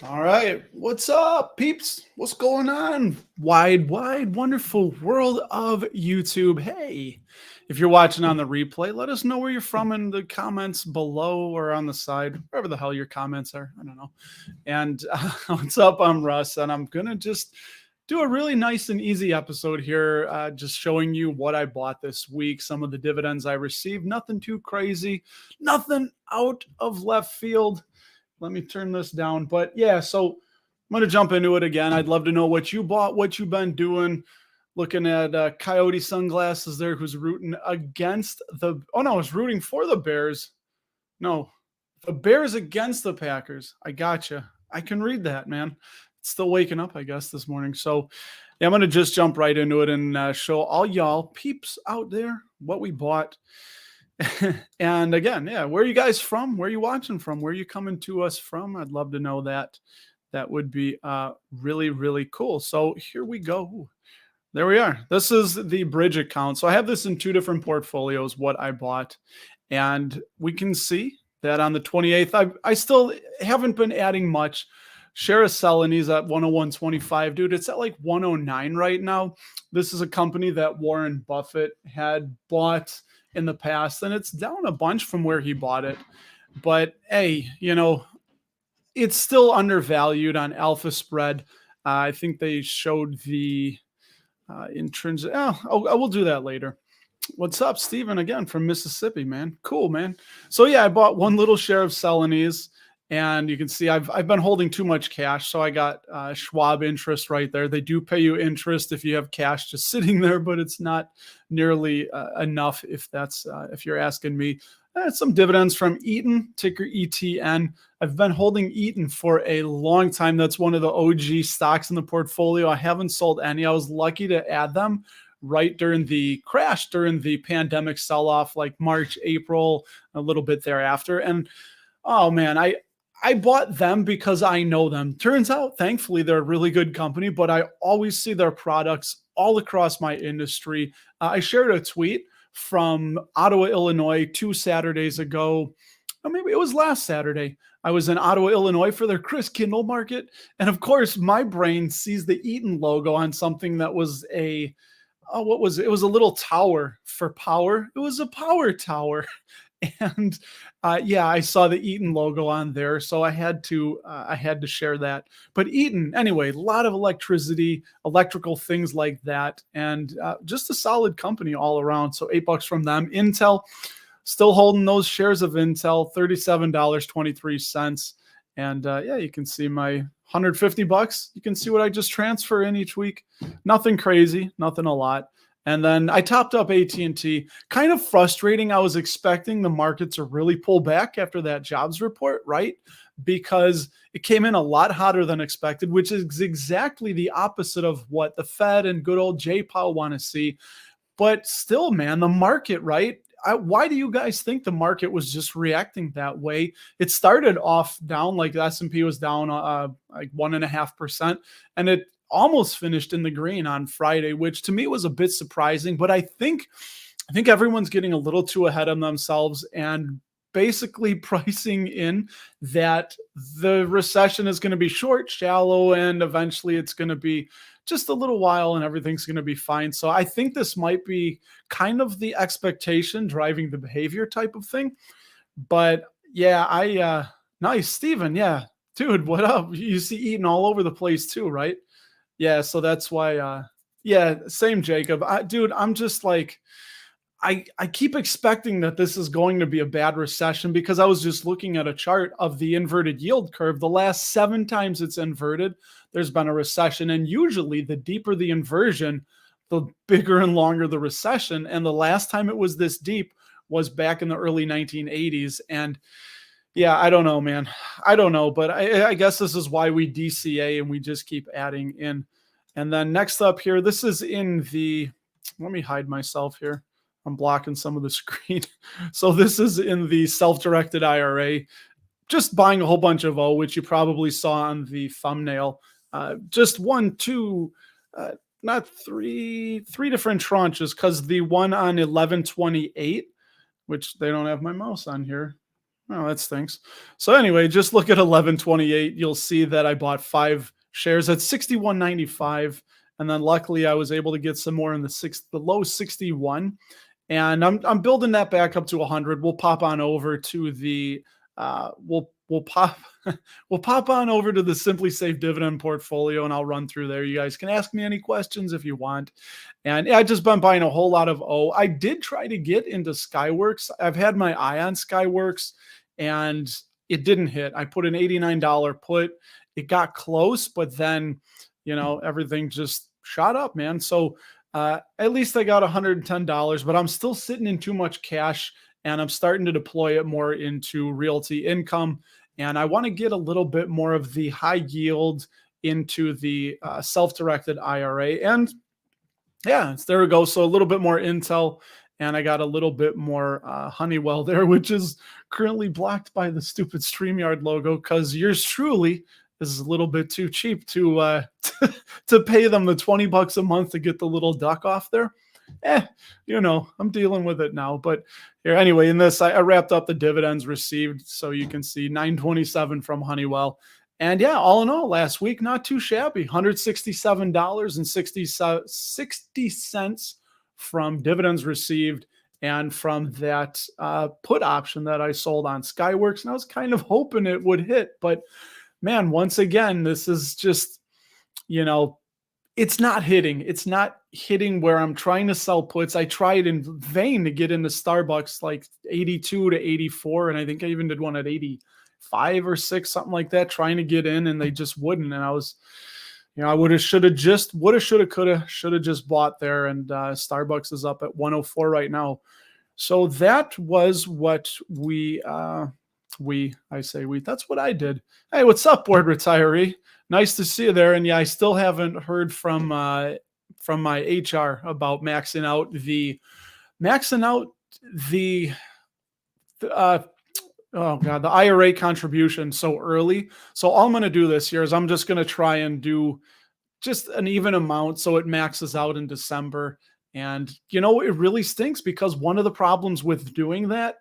All right. What's up, peeps? What's going on? Wide, wonderful world of YouTube. Hey, if you're watching on the replay, let us know where you're from in the comments below or on the side, wherever the hell your comments are. I don't know. And what's up? I'm Russ, and I'm going to just do a really nice and easy episode here, just showing you what I bought this week, some of the dividends I received. Nothing too crazy, nothing out of left field. Let me turn this down. But yeah, so I'm going to jump into it again. I'd love to know what you bought, what you've been doing. Looking at Coyote Sunglasses there, who's rooting against the, oh no, it's rooting for the Bears. No, the Bears against the Packers. I gotcha. I can read that, man. It's still waking up, I guess, this morning. So yeah, I'm going to just jump right into it and show all y'all peeps out there what we bought. And again, yeah, where are you guys from? Where are you watching from? Where are you coming to us from? I'd love to know that. That would be really, really cool. So here we go. There we are. This is the bridge account. So I have this in two different portfolios, what I bought. And we can see that on the 28th, I still haven't been adding much. Share of Celanese at 101.25. Dude, it's at like 109 right now. This is a company that Warren Buffett had bought in the past, and it's down a bunch from where he bought it. But hey, it's still undervalued on alpha spread. I think they showed the intrinsic. I will do that later. What's up, Steven, again from Mississippi, man? Cool, man. So yeah, I bought one little share of Celanese, and you can see I've been holding too much cash, so I got Schwab interest right there. They do pay you interest if you have cash just sitting there, but it's not nearly enough if you're asking me. Some dividends from Eaton, ticker ETN. I've been holding Eaton for a long time. That's one of the OG stocks in the portfolio. I haven't sold any. I was lucky to add them right during the crash, during the pandemic sell-off, like March, April, a little bit thereafter. And oh man, I bought them because I know them. Turns out, thankfully, they're a really good company, but I always see their products all across my industry. I shared a tweet from Ottawa, Illinois, 2 Saturdays ago. Or maybe it was last Saturday. I was in Ottawa, Illinois for their Chris Kindle market. And of course, my brain sees the Eaton logo on something that was what was it? It was a little tower for power. It was a power tower. And yeah, I saw the Eaton logo on there, so I had to share that. But Eaton, anyway, a lot of electricity, electrical things like that, and just a solid company all around. So $8 from them. Intel, still holding those shares of Intel, $37.23. And yeah, you can see my $150. You can see what I just transfer in each week. Nothing crazy, nothing a lot. And then I topped up AT&T. Kind of frustrating. I was expecting the market to really pull back after that jobs report, right? Because it came in a lot hotter than expected, which is exactly the opposite of what the Fed and good old Jay Powell want to see. But still, man, the market, right? Why do you guys think the market was just reacting that way? It started off down, like the S&P was down like 1.5%, and it almost finished in the green on Friday, which to me was a bit surprising. But I think everyone's getting a little too ahead of themselves and basically pricing in that the recession is going to be short, shallow, and eventually it's going to be just a little while and everything's going to be fine. So I think this might be kind of the expectation driving the behavior type of thing. But yeah, nice, Steven. Yeah, dude, what up? You see Eaton all over the place too, right? Yeah, so that's why, yeah, same Jacob. Dude, I'm just like, I keep expecting that this is going to be a bad recession because I was just looking at a chart of the inverted yield curve. The last 7 times it's inverted, there's been a recession. And usually the deeper the inversion, the bigger and longer the recession. And the last time it was this deep was back in the early 1980s. And yeah, I don't know, man. I don't know, but I guess this is why we DCA and we just keep adding in. And then next up here, this is in the, let me hide myself here. I'm blocking some of the screen. So this is in the self-directed IRA, just buying a whole bunch of O, which you probably saw on the thumbnail. Just one, two, not three different tranches, because the one on 11/28, which they don't have my mouse on here. Oh, that stinks. So anyway, just look at 1128. You'll see that I bought 5 shares at 61.95, and then luckily I was able to get some more in the low 61, and I'm building that back up to 100. We'll pop on over to the we'll pop we'll pop on over to the Simply Safe dividend portfolio, and I'll run through there. You guys can ask me any questions if you want. And yeah, I just been buying a whole lot of O. I did try to get into Skyworks. I've had my eye on Skyworks, and it didn't hit. I put an $89 put. It got close, but then everything just shot up, man. So at least I got $110, but I'm still sitting in too much cash, and I'm starting to deploy it more into realty income. And I want to get a little bit more of the high yield into the self-directed IRA. And yeah, there we go. So a little bit more Intel, and I got a little bit more Honeywell there, which is currently blocked by the stupid StreamYard logo because yours truly is a little bit too cheap to to pay them the $20 a month to get the little duck off there. I'm dealing with it now. But here, anyway, in this, I wrapped up the dividends received, so you can see 927 from Honeywell. And yeah, all in all, last week, not too shabby. $167.60 from dividends received and from that put option that I sold on Skyworks. And I was kind of hoping it would hit. But man, once again, this is just, it's not hitting. It's not hitting where I'm trying to sell puts. I tried in vain to get into Starbucks like 82 to 84. And I think I even did one at 85 or 6, something like that, trying to get in, and they just wouldn't. And I was, I would have, should have just bought there. And Starbucks is up at 104 right now. So that was what that's what I did. Hey, what's up, board retiree? Nice to see you there. And yeah, I still haven't heard from my HR about maxing out the the IRA contribution so early. So all I'm going to do this year is I'm just going to try and do just an even amount so it maxes out in December. And it really stinks because one of the problems with doing that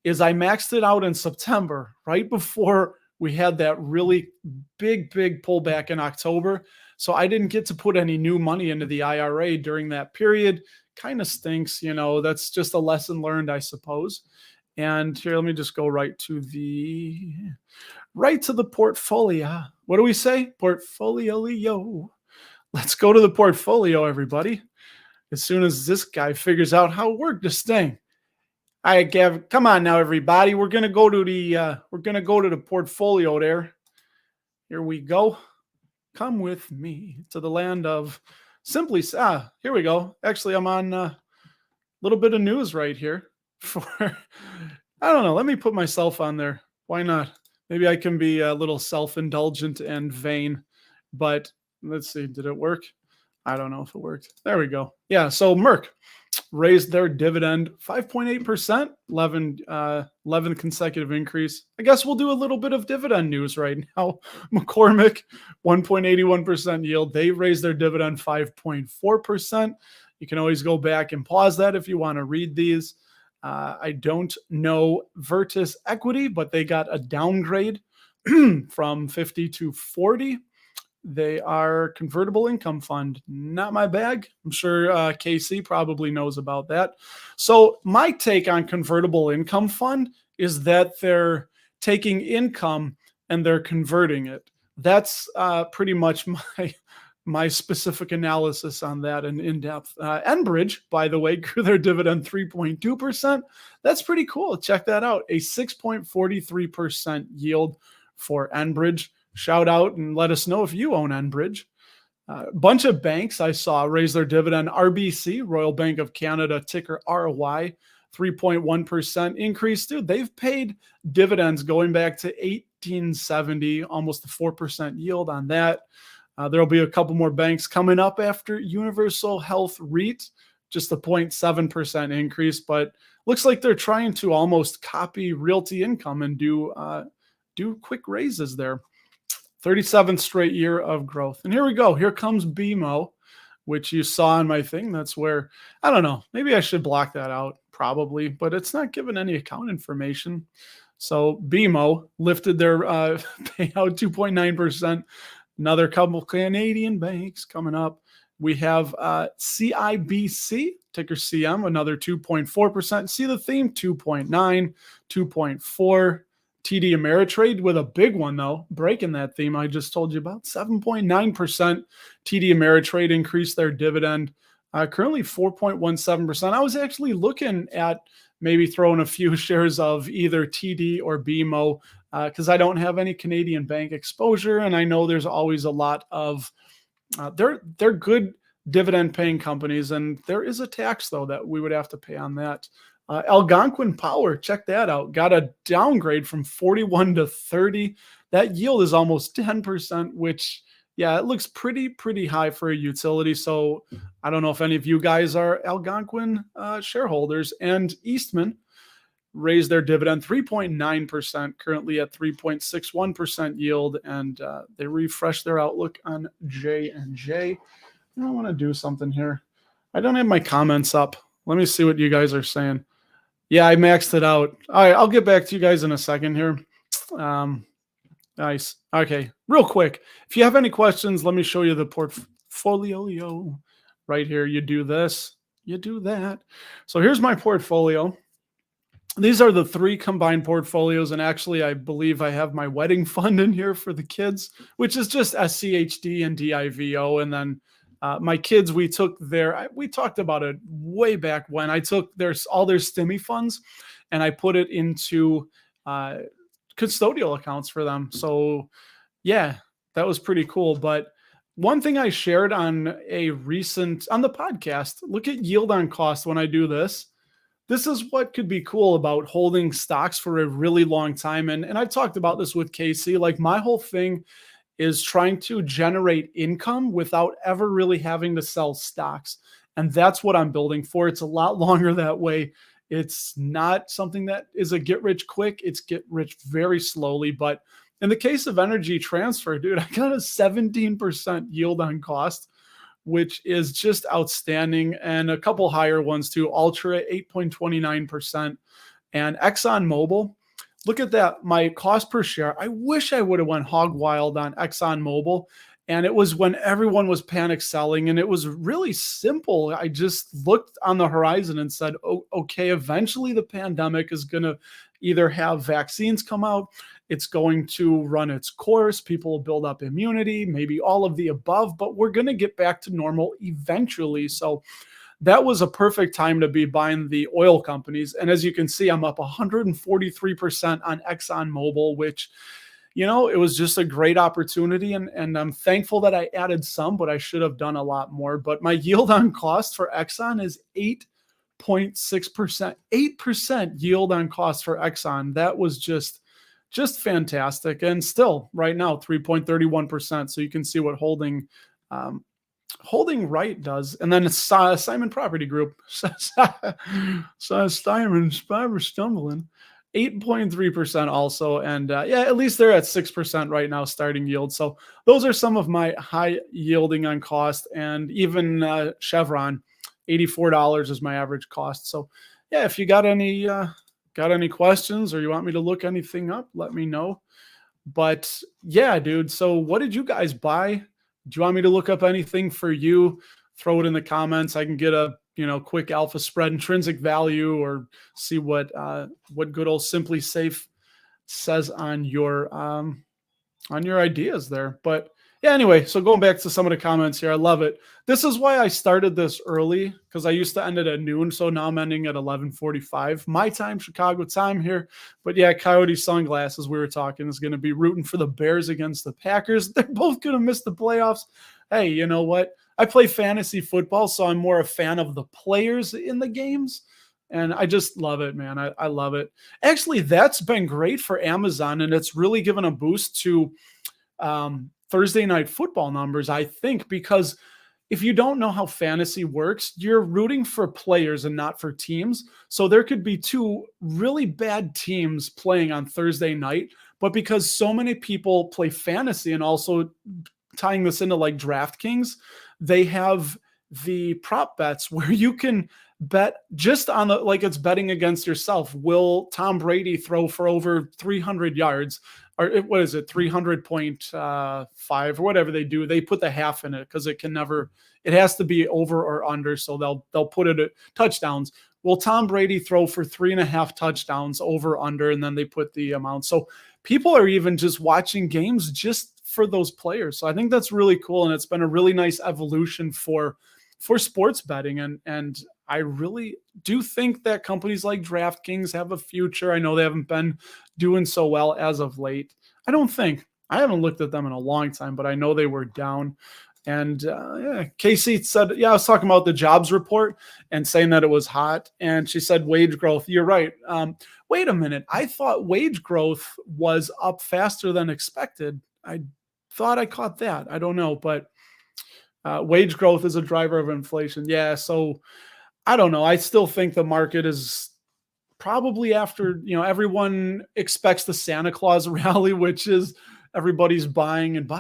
is I maxed it out in September, right before we had that really big pullback in October. So I didn't get to put any new money into the IRA during that period. Kind of stinks, that's just a lesson learned, I suppose. And here, let me just go right to the portfolio. What do we say? Portfolio. Let's go to the portfolio, everybody. As soon as this guy figures out how it worked this thing. All right, Gav, come on now, everybody. We're gonna go to the portfolio there. Here we go. Come with me to the land of simply. Here we go. Actually, I'm on a little bit of news right here. I don't know. Let me put myself on there. Why not? Maybe I can be a little self-indulgent and vain. But let's see. Did it work? I don't know if it worked. There we go. Yeah. So Merck raised their dividend 5.8%, 11th consecutive increase. I guess we'll do a little bit of dividend news right now. McCormick, 1.81% yield. They raised their dividend 5.4%. You can always go back and pause that if you want to read these. I don't know Virtus Equity, but they got a downgrade from 50 to 40. They are convertible income fund. Not my bag. I'm sure Casey probably knows about that. So my take on convertible income fund is that they're taking income and they're converting it. That's pretty much my specific analysis on that and in-depth. Enbridge, by the way, grew their dividend 3.2%. That's pretty cool. Check that out. A 6.43% yield for Enbridge. Shout out and let us know if you own Enbridge. A bunch of banks I saw raise their dividend. RBC, Royal Bank of Canada, ticker ROY, 3.1% increase. Dude, they've paid dividends going back to 1870, almost a 4% yield on that. There'll be a couple more banks coming up after Universal Health REIT, just a 0.7% increase, but looks like they're trying to almost copy Realty Income and do quick raises there. 37th straight year of growth. And here we go. Here comes BMO, which you saw in my thing. That's where, I don't know, maybe I should block that out probably, but it's not giving any account information. So BMO lifted their payout 2.9%. Another couple Canadian banks coming up. We have CIBC, ticker CM, another 2.4%. See the theme? 2.9, 2.4. TD Ameritrade with a big one, though, breaking that theme I just told you about. 7.9%. TD Ameritrade increased their dividend, currently 4.17%. I was actually looking at maybe throwing a few shares of either TD or BMO because I don't have any Canadian bank exposure, and I know there's always a lot of they're good dividend paying companies, and there is a tax though that we would have to pay on that. Algonquin Power, check that out. Got a downgrade from 41 to 30. That yield is almost 10%, which, yeah, it looks pretty high for a utility. So I don't know if any of you guys are Algonquin shareholders. And Eastman raised their dividend 3.9%, currently at 3.61% yield, and they refreshed their outlook on J&J. I want to do something here. I don't have my comments up. Let me see what you guys are saying. Yeah, I maxed it out. All right, I'll get back to you guys in a second here. Nice. Okay, real quick. If you have any questions, let me show you the portfolio right here. You do this, you do that. So here's my portfolio. These are the 3 combined portfolios, and actually I believe I have my wedding fund in here for the kids, which is just SCHD and DIVO, and then my kids, we talked about it way back when. I took all their STIMI funds and I put it into custodial accounts for them. So yeah, that was pretty cool. But one thing I shared on the podcast, look at yield on cost when I do this. This is what could be cool about holding stocks for a really long time. And I've talked about this with Casey. Like, my whole thing is trying to generate income without ever really having to sell stocks. And that's what I'm building for. It's a lot longer that way. It's not something that is a get rich quick. It's get rich very slowly. But in the case of Energy Transfer, dude, I got a 17% yield on cost, which is just outstanding. And a couple higher ones too. Ultra, 8.29%. And ExxonMobil, look at that. My cost per share. I wish I would have went hog wild on ExxonMobil. And it was when everyone was panic selling, and it was really simple. I just looked on the horizon and said, oh, okay, eventually the pandemic is going to either have vaccines come out, it's going to run its course, people will build up immunity, maybe all of the above, but we're going to get back to normal eventually. So that was a perfect time to be buying the oil companies. And as you can see, I'm up 143% on ExxonMobil, which, you know, it was just a great opportunity. And I'm thankful that I added some, but I should have done a lot more. But my yield on cost for Exxon is 8.6%, 8% yield on cost for Exxon. That was just fantastic. And still right now, 3.31%. So you can see what holding right does. And then it's Simon Property Group. Simon's stumbling. 8.3% also. And yeah, at least they're at 6% right now, starting yield. So those are some of my high yielding on cost. And even Chevron, $84 is my average cost. So yeah, if you got any questions or you want me to look anything up, let me know. But yeah, dude. So what did you guys buy? Do you want me to look up anything for you? Throw it in the comments. I can get a quick alpha spread intrinsic value, or see what good old Simply Safe says on your ideas there. But yeah, anyway, so going back to some of the comments here, I love it. This is why I started this early, because I used to end it at noon. So now I'm ending at 11:45 my time, Chicago time here. But yeah, Coyote Sunglasses, we were talking, is going to be rooting for the Bears against the Packers. They're both going to miss the playoffs. Hey, you know what? I play fantasy football, so I'm more a fan of the players in the games. And I just love it, man. I love it. Actually, that's been great for Amazon, and it's really given a boost to Thursday night football numbers, I think, because if you don't know how fantasy works, you're rooting for players and not for teams. So there could be 2 really bad teams playing on Thursday night, but because so many people play fantasy, and also tying this into like DraftKings, they have the prop bets where you can bet just on the, like, it's betting against yourself. Will Tom Brady throw for over 300 yards? Or what is it, 300.5 or whatever they do? They put the half in it because it can never, it has to be over or under. So they'll put it at touchdowns. Will Tom Brady throw for 3.5 touchdowns, over, under? And then they put the amount. So people are even just watching games just for those players. So I think that's really cool. And it's been a really nice evolution for sports betting. And I really do think that companies like DraftKings have a future. I know they haven't been doing so well as of late. I haven't looked at them in a long time, but I know they were down. And yeah, Casey said, yeah, I was talking about the jobs report and saying that it was hot. And she said, wage growth. You're right. Wait a minute. I thought wage growth was up faster than expected. I thought I caught that. I don't know, but wage growth is a driver of inflation. Yeah. So I don't know. I still think the market is probably after, everyone expects the Santa Claus rally, which is everybody's buying and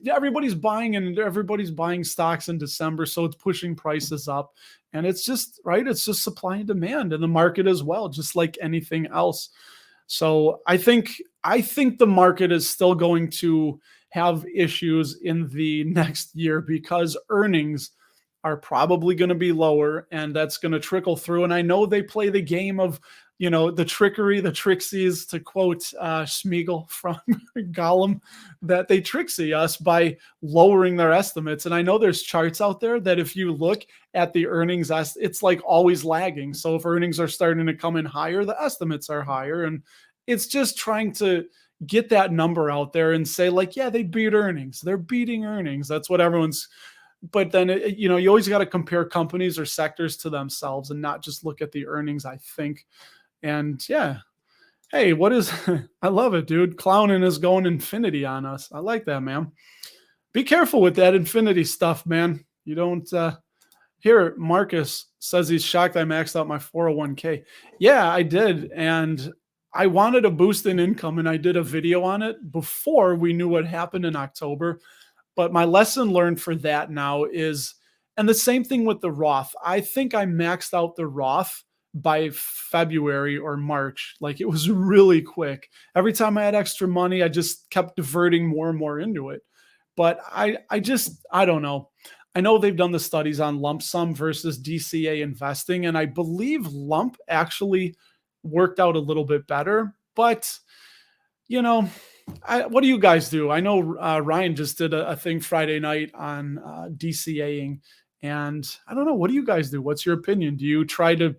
everybody's buying stocks in December. So it's pushing prices up, and it's just right. It's just supply and demand in the market as well, just like anything else. So I think the market is still going to have issues in the next year because earnings are probably going to be lower, and that's going to trickle through. And I know they play the game of, the trickery, the trixies, to quote Smeagol from Gollum, that they tricksy us by lowering their estimates. And I know there's charts out there that if you look at the earnings, it's like always lagging. So if earnings are starting to come in higher, the estimates are higher. And it's just trying to get that number out there and say, like, yeah, they beat earnings. They're beating earnings. That's what everyone's. But then, you always got to compare companies or sectors to themselves and not just look at the earnings, I think. And yeah, hey, I love it, dude. Clowning is going infinity on us. I like that, man. Be careful with that infinity stuff, man. You don't, here, Marcus says he's shocked I maxed out my 401k. Yeah, I did. And I wanted a boost in income, and I did a video on it before we knew what happened in October. But my lesson learned for that now is, and the same thing with the Roth. I think I maxed out the Roth by February or March. Like, it was really quick. Every time I had extra money, I just kept diverting more and more into it. But I don't know. I know they've done the studies on lump sum versus DCA investing, and I believe lump actually worked out a little bit better. But, what do you guys do? I know Ryan just did a thing Friday night on DCAing, and I don't know. What do you guys do? What's your opinion? Do you try to,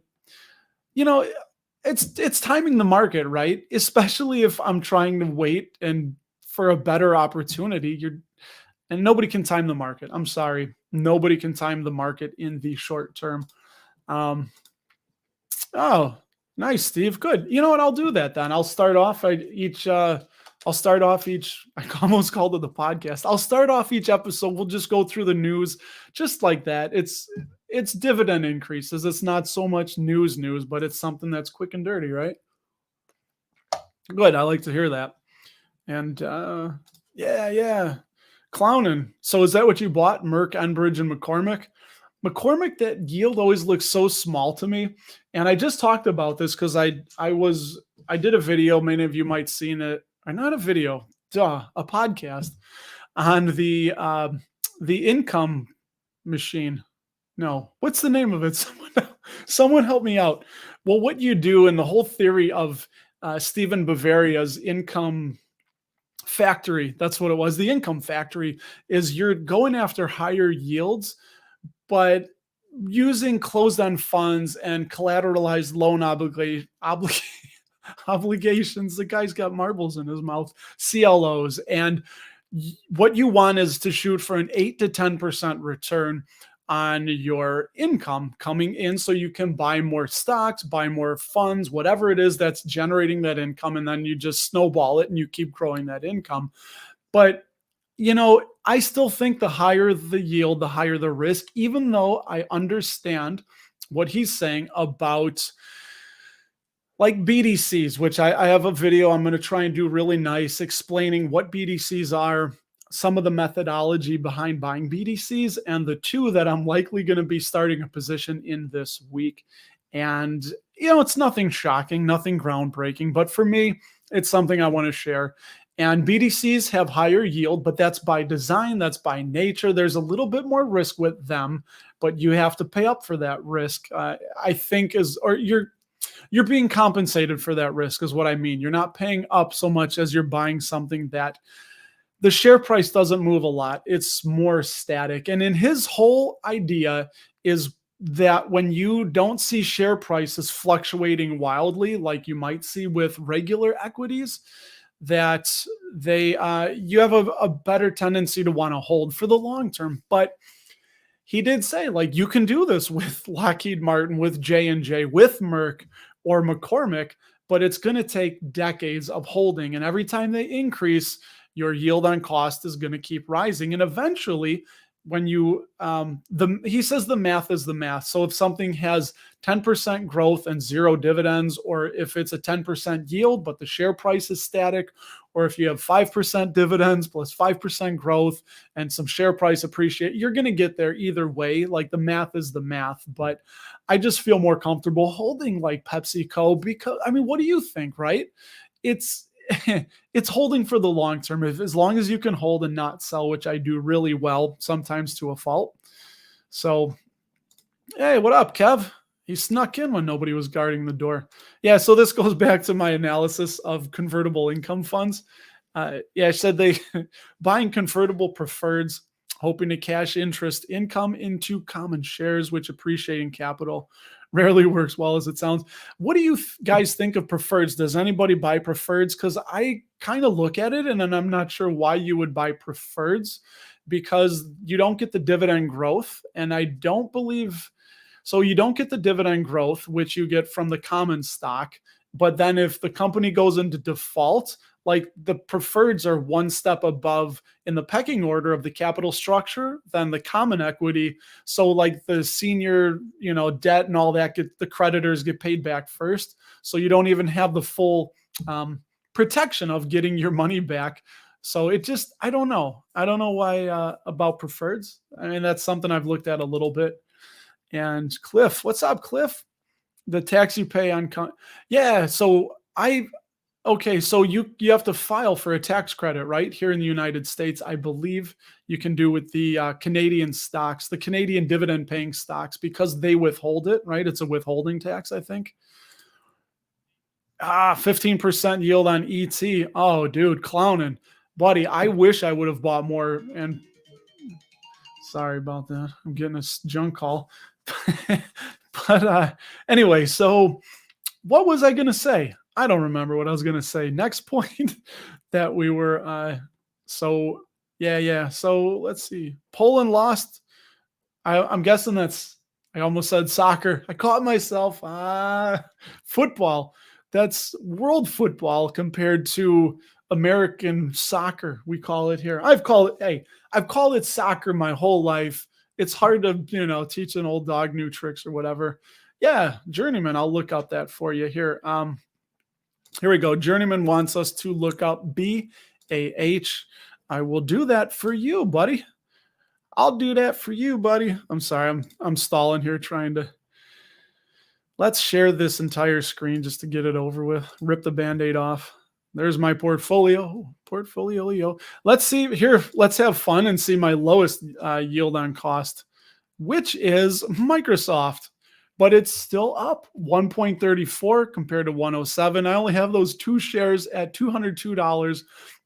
it's timing the market, right? Especially if I'm trying to wait and for a better opportunity. And nobody can time the market. I'm sorry. Nobody can time the market in the short term. Oh, nice, Steve. Good. You know what? I'll do that then. I'll start off each, I almost called it the podcast. I'll start off each episode. We'll just go through the news just like that. It's dividend increases. It's not so much news, but it's something that's quick and dirty, right? Good. I like to hear that. And yeah. Clowning. So is that what you bought? Merck, Enbridge, and McCormick? McCormick, that yield always looks so small to me. And I just talked about this because I did a video. Many of you might have seen it. Or not a video, a podcast on the income machine. No, what's the name of it? Someone help me out. Well, what you do, and the whole theory of Stephen Bavaria's income factory, that's what it was. The income factory is you're going after higher yields, but using closed-end funds and collateralized loan obligations. The guy's got marbles in his mouth, CLOs. And what you want is to shoot for an 8 to 10% return on your income coming in, so you can buy more stocks, buy more funds, whatever it is that's generating that income. And then you just snowball it and you keep growing that income. But, I still think the higher the yield, the higher the risk, even though I understand what he's saying about like BDCs, which I have a video I'm going to try and do really nice explaining what BDCs are, some of the methodology behind buying BDCs and the two that I'm likely going to be starting a position in this week. And, it's nothing shocking, nothing groundbreaking, but for me, it's something I want to share. And BDCs have higher yield, but that's by design, that's by nature. There's a little bit more risk with them, but you have to pay up for that risk. I think you're being compensated for that risk is what I mean. You're not paying up so much as you're buying something that the share price doesn't move a lot. It's more static. And in his whole idea is that when you don't see share prices fluctuating wildly, like you might see with regular equities, that you have a better tendency to want to hold for the long term. But he did say, like, you can do this with Lockheed Martin, with J&J, with Merck or McCormick, but it's going to take decades of holding. And every time they increase, your yield on cost is going to keep rising. And eventually, when he says the math is the math. So if something has 10% growth and zero dividends, or if it's a 10% yield, but the share price is static, or if you have 5% dividends plus 5% growth and some share price appreciate, you're going to get there either way. Like, the math is the math, but I just feel more comfortable holding like PepsiCo because, what do you think, right? It's holding for the long term. As long as you can hold and not sell, which I do really well, sometimes to a fault. So, hey, what up, Kev? He snuck in when nobody was guarding the door. Yeah, so this goes back to my analysis of convertible income funds. I said they buying convertible preferreds, hoping to cash interest income into common shares, which appreciate in capital. Rarely works well as it sounds. What do you guys think of preferreds? Does anybody buy preferreds? Because I kind of look at it and then I'm not sure why you would buy preferreds, because you don't get the dividend growth. And I don't believe so. You don't get the dividend growth, which you get from the common stock. But then if the company goes into default, like, the preferreds are one step above in the pecking order of the capital structure than the common equity. So like the senior, debt and all that, the creditors get paid back first. So you don't even have the full protection of getting your money back. So I don't know. I don't know why about preferreds. That's something I've looked at a little bit. And Cliff, what's up, Cliff? The tax you pay on, yeah. So okay, so you have to file for a tax credit, right? Here in the United States, I believe you can do with the Canadian stocks, the Canadian dividend paying stocks, because they withhold it, right? It's a withholding tax, I think. 15% yield on ET. Oh, dude, clowning. Buddy, I wish I would have bought more. And sorry about that. I'm getting a junk call. But anyway, so what was I going to say? I don't remember what I was going to say. Next point that we were, so let's see. Poland lost. I'm guessing I almost said soccer. I caught myself. Football. That's world football compared to American soccer. We call it here. I've called it soccer my whole life. It's hard to, teach an old dog new tricks or whatever. Yeah, Journeyman, I'll look up that for you here. Here we go. Journeyman wants us to look up BAH. I will do that for you, buddy. I'll do that for you, buddy. I'm sorry. I'm stalling here trying to. Let's share this entire screen just to get it over with. Rip the Band-Aid off. There's my portfolio. Let's see here. Let's have fun and see my lowest yield on cost, which is Microsoft. But it's still up 1.34 compared to 107. I only have those two shares at $202.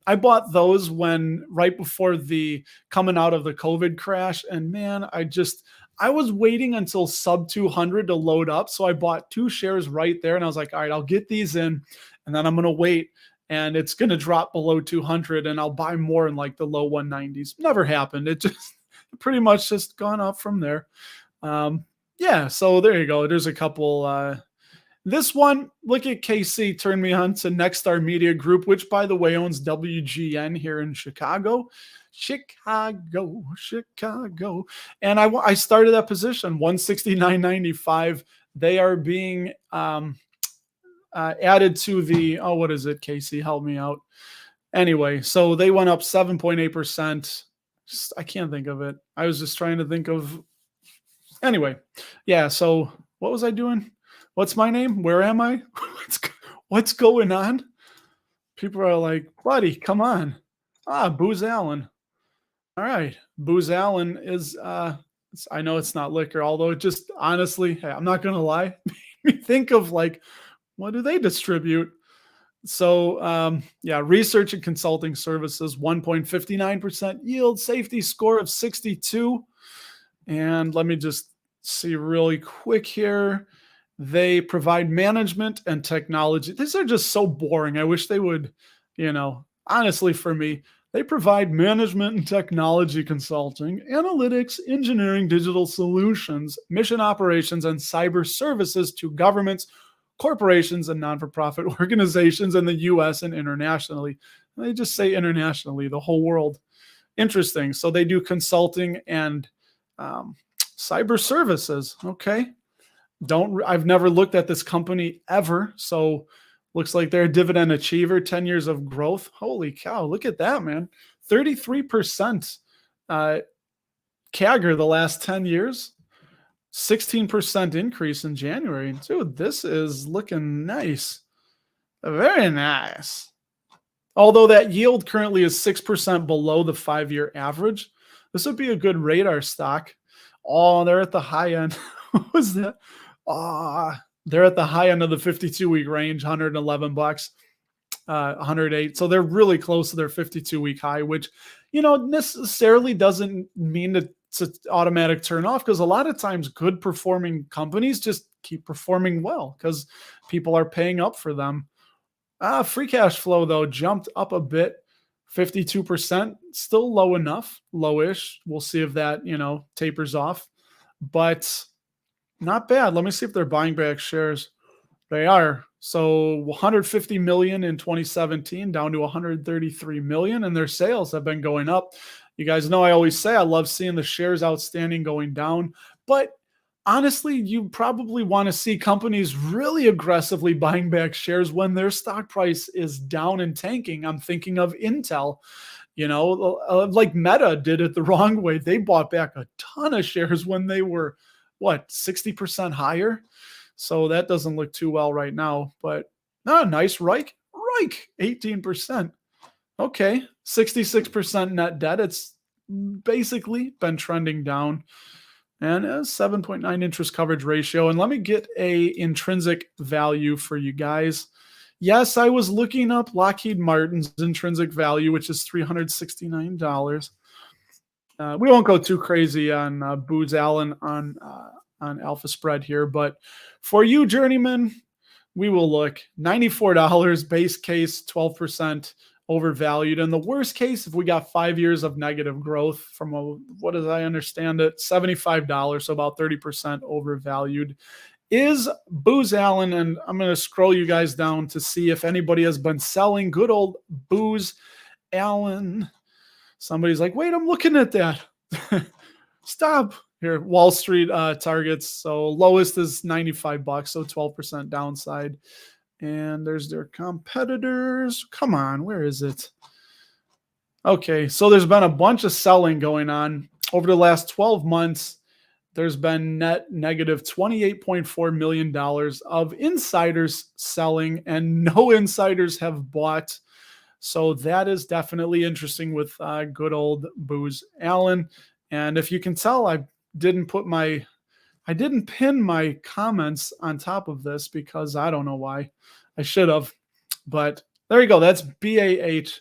I bought those right before the coming out of the COVID crash. And man, I was waiting until sub 200 to load up. So I bought two shares right there. And I was like, all right, I'll get these in and then I'm going to wait. And it's going to drop below 200 and I'll buy more in like the low 190s. Never happened. It just pretty much just gone up from there. Yeah, so there you go. There's a couple. This one, look at KC, turned me on to Nexstar Media Group, which, by the way, owns WGN here in Chicago. And I started that position, 169.95. They are being added to the, what is it, KC? Help me out. Anyway, so they went up 7.8%. I can't think of it. I was just trying to think of. Anyway, yeah. So what was I doing? What's my name? Where am I? what's, what's going on? People are like, buddy, come on. Booz Allen. All right. Booz Allen is I know it's not liquor, although it just honestly, hey, I'm not gonna lie. made me think of like, what do they distribute? So yeah, research and consulting services, 1.59% yield, safety score of 62. And let me just see really quick here. They provide management and technology. These are just so boring. I wish they would, honestly, for me, they provide management and technology consulting, analytics, engineering, digital solutions, mission operations, and cyber services to governments, corporations, and non for profit organizations in the US and internationally. They just say internationally, the whole world. Interesting. So they do consulting and um, cyber services. Okay. I've never looked at this company ever. So looks like they're a dividend achiever, 10 years of growth. Holy cow. Look at that, man. 33% CAGR the last 10 years, 16% increase in January. Dude, this is looking nice. Very nice. Although that yield currently is 6% below the 5-year average, this would be a good radar stock. Oh, they're at the high end. What was that? They're at the high end of the 52-week range, $111, 108. So they're really close to their 52-week high, which, necessarily doesn't mean that it's an automatic turn off, because a lot of times good performing companies just keep performing well because people are paying up for them. Free cash flow, though, jumped up a bit, 52%, still low enough, lowish. We'll see if that, tapers off, but not bad. Let me see if they're buying back shares. They are. So 150 million in 2017 down to 133 million, and their sales have been going up. You guys know I always say I love seeing the shares outstanding going down, but honestly, you probably want to see companies really aggressively buying back shares when their stock price is down and tanking. I'm thinking of Intel, like Meta did it the wrong way. They bought back a ton of shares when they were, 60% higher. So that doesn't look too well right now, but nice. Reich, 18%. Okay. 66% net debt. It's basically been trending down. And a 7.9 interest coverage ratio. And let me get a intrinsic value for you guys. Yes, I was looking up Lockheed Martin's intrinsic value, which is $369. We won't go too crazy on Booz Allen on Alpha Spread here, but for you, journeyman, we will look $94 base case, 12% overvalued. And the worst case, if we got 5 years of negative growth from what as I understand it, $75, so about 30% overvalued, is Booz Allen. And I'm going to scroll you guys down to see if anybody has been selling good old Booz Allen. Somebody's like, wait, I'm looking at that. Stop. Here, Wall Street targets. So lowest is $95, so 12% downside. And there's their competitors. Come on, where is it? Okay, so there's been a bunch of selling going on. Over the last 12 months, there's been net negative $28.4 million of insiders selling, and no insiders have bought. So that is definitely interesting with good old Booz Allen. And if you can tell, I didn't pin my comments on top of this because I don't know why. I should have, but there you go. That's BAH.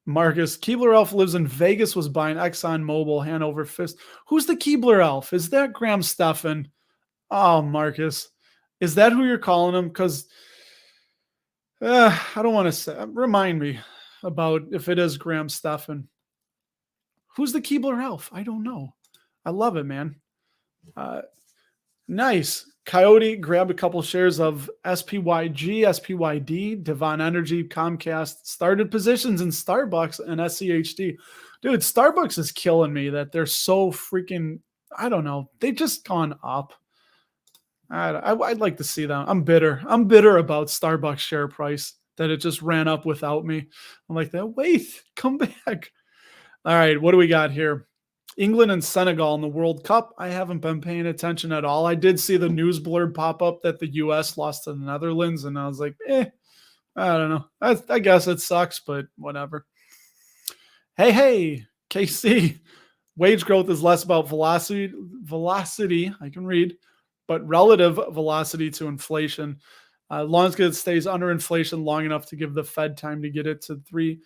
Marcus, Keebler Elf lives in Vegas, was buying Exxon Mobil, Hanover Fist. Who's the Keebler Elf? Is that Graham Stephan? Oh, Marcus. Is that who you're calling him? Because I don't want to say. Remind me about if it is Graham Stephan. Who's the Keebler Elf? I don't know. I love it, man. Nice. Coyote grabbed a couple shares of SPYG, SPYD, Devon Energy, Comcast, started positions in Starbucks and SCHD. Dude, Starbucks is killing me that they're so freaking, I don't know. They've just gone up. I'd like to see them. I'm bitter. I'm bitter about Starbucks share price. that it just ran up without me. I'm like, that wait, come back. All right, what do we got here? England and Senegal in the World Cup. I haven't been paying attention at all. I did see the news blurb pop up that the U.S. lost to the Netherlands, and I was like, I don't know. I guess it sucks, but whatever. Hey, KC. Wage growth is less about velocity, I can read, but relative velocity to inflation. As long as it stays under inflation long enough to give the Fed time to get it to 3.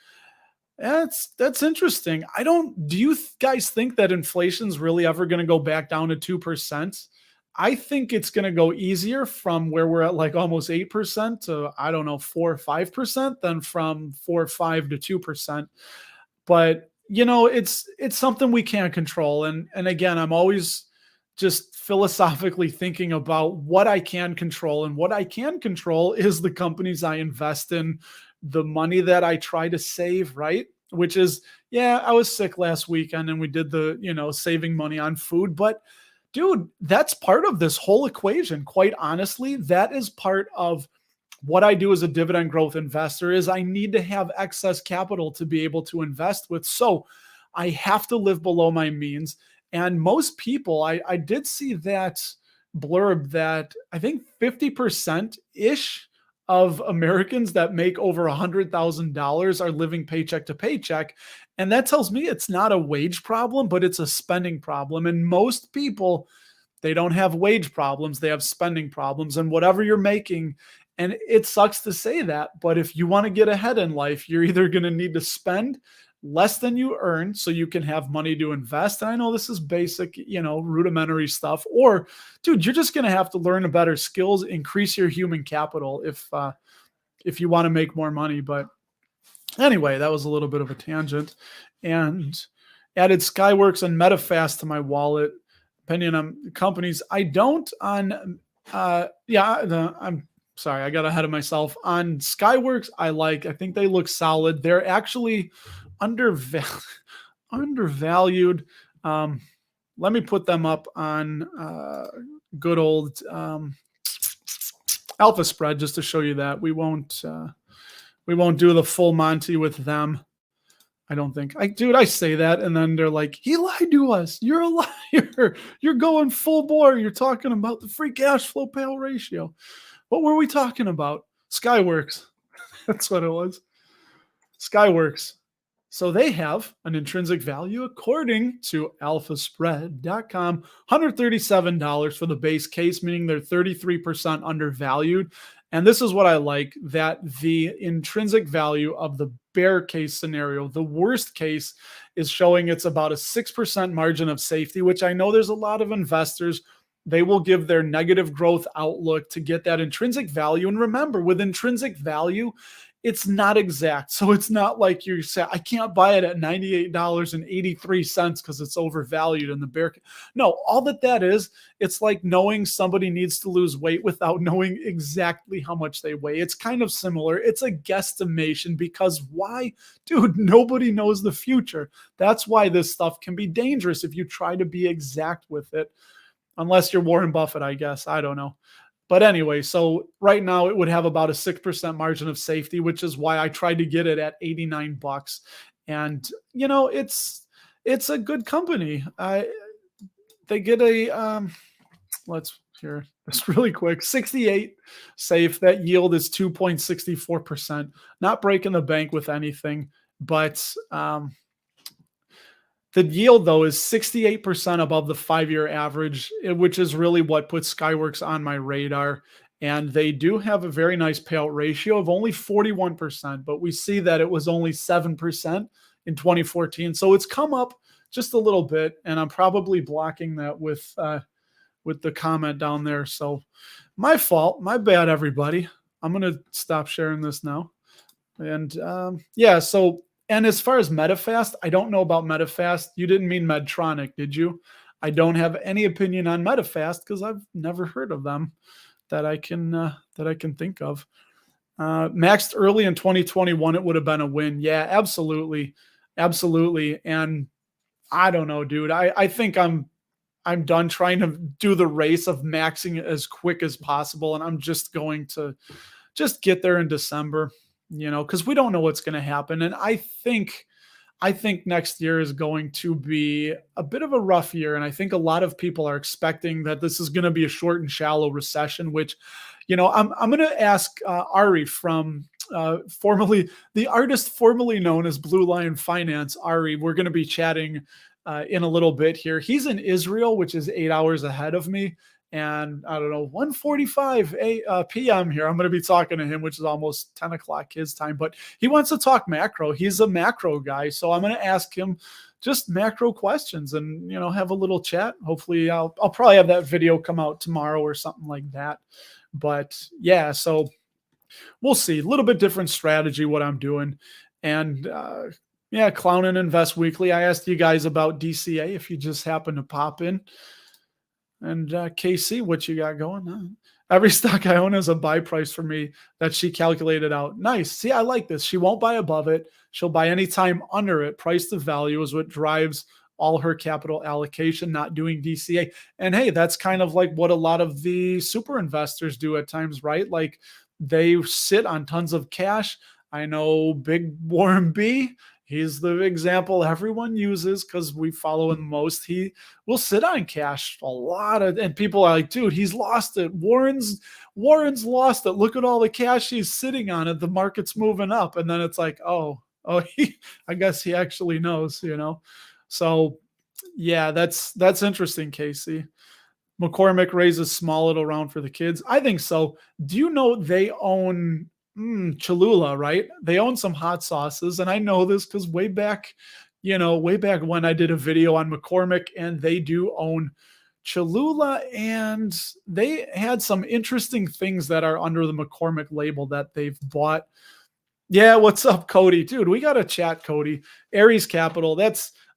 That's interesting. Do you guys think that inflation's really ever going to go back down to 2%? I think it's going to go easier from where we're at like almost 8% to, I don't know, 4 or 5% than from 4 or 5 to 2%. But it's something we can't control. And again, I'm always just philosophically thinking about what I can control. And what I can control is the companies I invest in, the money that I try to save, right? Which is, I was sick last weekend and we did the, saving money on food. But dude, that's part of this whole equation. Quite honestly, that is part of what I do as a dividend growth investor is I need to have excess capital to be able to invest with. So I have to live below my means. And most people, I did see that blurb that I think 50%-ish of Americans that make over $100,000 are living paycheck to paycheck. And that tells me it's not a wage problem, but it's a spending problem. And most people, they don't have wage problems. They have spending problems. And whatever you're making, and it sucks to say that, but if you want to get ahead in life, you're either going to need to spend less than you earn so you can have money to invest. And I know this is basic, rudimentary stuff, or dude, you're just going to have to learn better skills, increase your human capital if you want to make more money. But anyway, that was a little bit of a tangent. And added Skyworks and MetaFast to my wallet. Opinion on companies. I don't on, I'm sorry, I got ahead of myself. On Skyworks, I think they look solid. They're actually undervalued. Let me put them up on good old Alpha Spread just to show you that. We won't do the full Monty with them. I don't think. I say that, and then they're like, he lied to us. You're a liar. You're going full bore. You're talking about the free cash flow payout ratio. What were we talking about? Skyworks. That's what it was. Skyworks. So they have an intrinsic value, according to alphaspread.com, $137 for the base case, meaning they're 33% undervalued. And this is what I like, that the intrinsic value of the bear case scenario, the worst case, is showing it's about a 6% margin of safety, which I know there's a lot of investors, they will give their negative growth outlook to get that intrinsic value. And remember, with intrinsic value, it's not exact. So it's not like you say, I can't buy it at $98.83 because it's overvalued in the bear. No, all that is, it's like knowing somebody needs to lose weight without knowing exactly how much they weigh. It's kind of similar. It's a guesstimation because why? Dude, nobody knows the future. That's why this stuff can be dangerous if you try to be exact with it. Unless you're Warren Buffett, I guess. I don't know. But anyway, so right now it would have about a 6% margin of safety, which is why I tried to get it at $89. And, it's a good company. They get let's hear this really quick, 68 safe. That yield is 2.64%. Not breaking the bank with anything, but the yield, though, is 68% above the 5-year average, which is really what puts Skyworks on my radar. And they do have a very nice payout ratio of only 41%, but we see that it was only 7% in 2014. So it's come up just a little bit, and I'm probably blocking that with the comment down there. So my fault, my bad, everybody. I'm going to stop sharing this now. And and as far as MetaFast, I don't know about MetaFast. You didn't mean Medtronic, did you? I don't have any opinion on MetaFast because I've never heard of them that I can think of. Maxed early in 2021, it would have been a win. Yeah, absolutely. And I don't know, dude. I think I'm done trying to do the race of maxing it as quick as possible, and I'm just going to just get there in December. because we don't know what's going to happen. And I think next year is going to be a bit of a rough year. And I think a lot of people are expecting that this is going to be a short and shallow recession, which, I'm going to ask Ari from formerly the artist formerly known as Blue Lion Finance. Ari, we're going to be chatting in a little bit here. He's in Israel, which is 8 hours ahead of me. And I don't know, 1:45 p.m. here. I'm going to be talking to him, which is almost 10 o'clock his time. But he wants to talk macro. He's a macro guy. So I'm going to ask him just macro questions and, have a little chat. Hopefully I'll probably have that video come out tomorrow or something like that. But yeah, so we'll see. A little bit different strategy, what I'm doing. And yeah, Clown and Invest Weekly. I asked you guys about DCA if you just happen to pop in. And KC, what you got going on? Every stock I own has a buy price for me that she calculated out. Nice. See, I like this. She won't buy above it. She'll buy anytime under it. Price to value is what drives all her capital allocation, not doing DCA. And hey, that's kind of like what a lot of the super investors do at times, right? Like they sit on tons of cash. I know Big Warren B. He's the example everyone uses because we follow him most. He will sit on cash a lot and people are like, dude, he's lost it. Warren's lost it. Look at all the cash he's sitting on it. The market's moving up. And then it's like, I guess he actually knows, So yeah, that's interesting, Casey. McCormick raises small little round for the kids. I think so. Do you know they own Cholula, right? They own some hot sauces. And I know this because way back when I did a video on McCormick, and they do own Cholula, and they had some interesting things that are under the McCormick label that they've bought. Yeah, what's up, Cody? Dude, we got to chat, Cody. Aries Capital,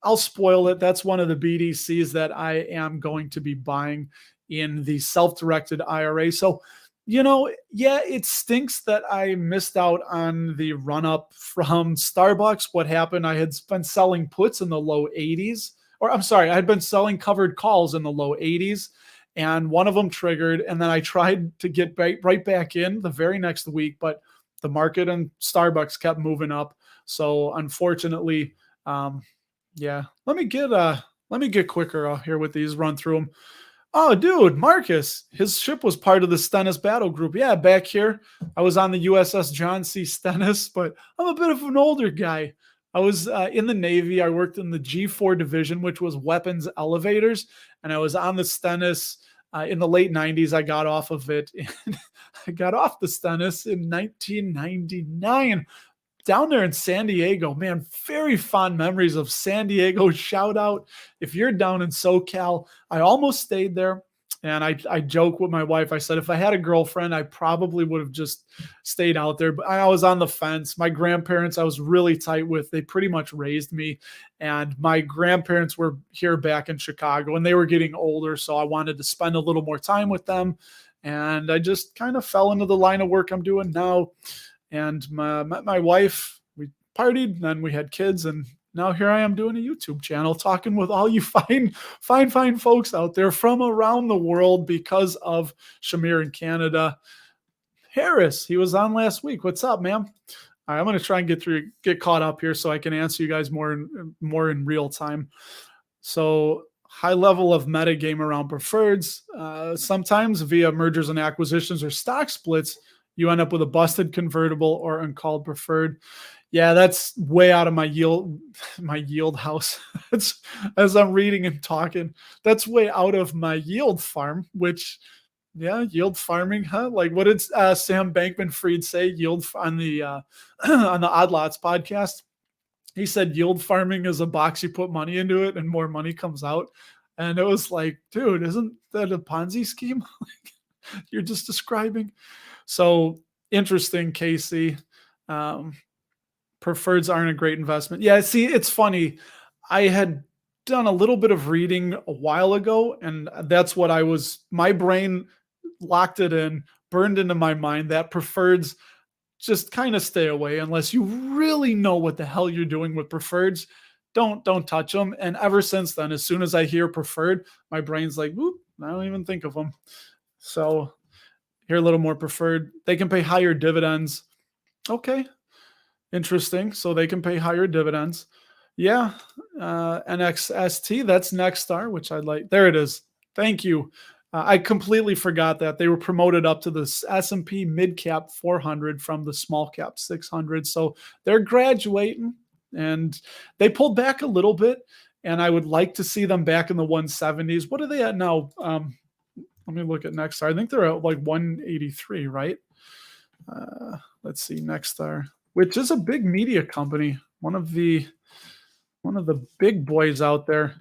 I'll spoil it. That's one of the BDCs that I am going to be buying in the self-directed IRA. So, yeah, it stinks that I missed out on the run up from Starbucks. What happened? I had been selling puts in the low 80s, or I'm sorry, I had been selling covered calls in the low 80s, and one of them triggered. And then I tried to get right back in the very next week, but the market and Starbucks kept moving up. So unfortunately, yeah, let me get quicker here with these, run through them. Oh, dude, Marcus, his ship was part of the Stennis battle group. Yeah, back here, I was on the USS John C. Stennis, but I'm a bit of an older guy. I was in the Navy. I worked in the G4 division, which was weapons elevators, and I was on the Stennis in the late 90s. I got off of it. And I got off the Stennis in 1999. Down there in San Diego, man, very fond memories of San Diego. Shout out if you're down in SoCal. I almost stayed there, and I joke with my wife. I said if I had a girlfriend, I probably would have just stayed out there. But I was on the fence. My grandparents, I was really tight with. They pretty much raised me, and my grandparents were here back in Chicago, and they were getting older, so I wanted to spend a little more time with them. And I just kind of fell into the line of work I'm doing now. And met my wife, we partied, then we had kids, and now here I am doing a YouTube channel talking with all you fine folks out there from around the world because of Shamir in Canada. Harris, he was on last week. What's up, man? All right, I'm going to try and get caught up here so I can answer you guys more in real time. So high level of meta game around preferreds. Sometimes via mergers and acquisitions or stock splits, you end up with a busted convertible or uncalled preferred. Yeah, that's way out of my yield house. That's, as I'm reading and talking, that's way out of my yield farm, which, yeah, yield farming, huh? Like what did Sam Bankman-Fried say? Yield on the on the Odd Lots podcast. He said yield farming is a box you put money into it and more money comes out. And it was like, dude, isn't that a Ponzi scheme? You're just describing. So interesting, Casey. Preferreds aren't a great investment. Yeah, see, it's funny. I had done a little bit of reading a while ago, and that's what my brain locked it in, burned into my mind that preferreds just kind of stay away unless you really know what the hell you're doing with preferreds. Don't touch them. And ever since then, as soon as I hear preferred, my brain's like, whoop, I don't even think of them. So here, a little more preferred. They can pay higher dividends. Okay. Interesting. So they can pay higher dividends. Yeah. NXST, that's Nexstar, which I'd like. There it is. Thank you. I completely forgot that they were promoted up to the S&P mid cap 400 from the small cap 600. So they're graduating, and they pulled back a little bit. And I would like to see them back in the 170s. What are they at now? Let me look at Nexstar. I think they're at like 183, right? Let's see, Nexstar, which is a big media company, one of the big boys out there.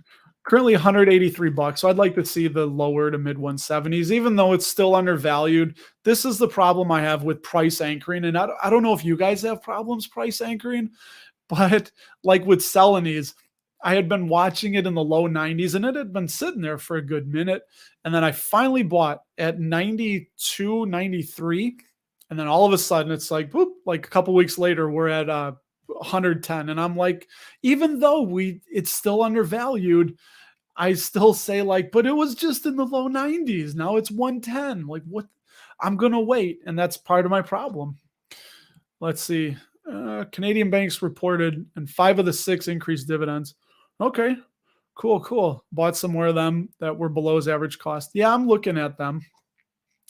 Currently 183 bucks. So I'd like to see the lower to mid 170s, even though it's still undervalued. This is the problem I have with price anchoring. And I don't know if you guys have problems price anchoring, but like with Celanese, I had been watching it in the low 90s and it had been sitting there for a good minute. And then I finally bought at 92, 93. And then all of a sudden it's like, whoop, like a couple weeks later, we're at 110. And I'm like, even though it's still undervalued, I still say like, but it was just in the low 90s. Now it's 110. Like what? I'm going to wait. And that's part of my problem. Let's see. Canadian banks reported and 5 of the 6 increased dividends. Okay, cool. Bought some more of them that were below his average cost. Yeah, I'm looking at them.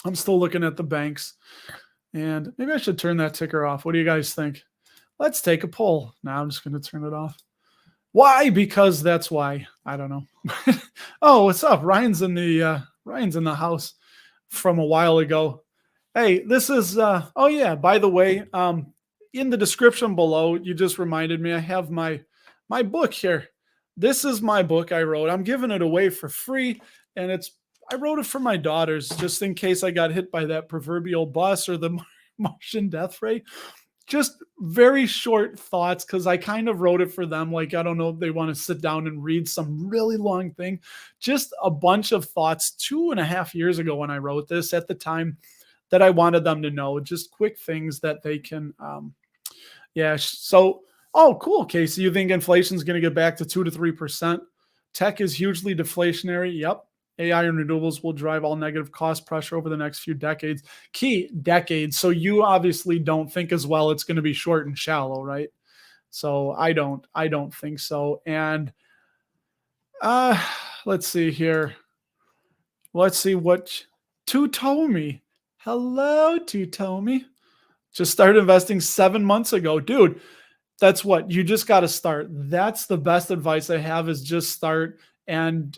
I'm still looking at the banks. And maybe I should turn that ticker off. What do you guys think? Let's take a poll. Now I'm just going to turn it off. Why? Because that's why. I don't know. Oh, what's up? Ryan's in the house from a while ago. Hey, this is oh yeah, by the way, in the description below, you just reminded me I have my book here. This is my book I wrote. I'm giving it away for free, and I wrote it for my daughters just in case I got hit by that proverbial bus or the Martian death ray. Just very short thoughts because I kind of wrote it for them. Like, I don't know if they want to sit down and read some really long thing. Just a bunch of thoughts 2.5 years ago when I wrote this at the time that I wanted them to know. Just quick things that they can, yeah. So, oh, cool, Casey. You think inflation is going to get back to 2 to 3%? Tech is hugely deflationary. Yep. AI and renewables will drive all negative cost pressure over the next few decades. Key decades. So you obviously don't think as well it's going to be short and shallow, right? So I don't think so. And let's see here. Let's see what Tutomi. Hello, Tutomi. Just started investing 7 months ago. Dude, that's what you just got to start. That's the best advice I have is just start. And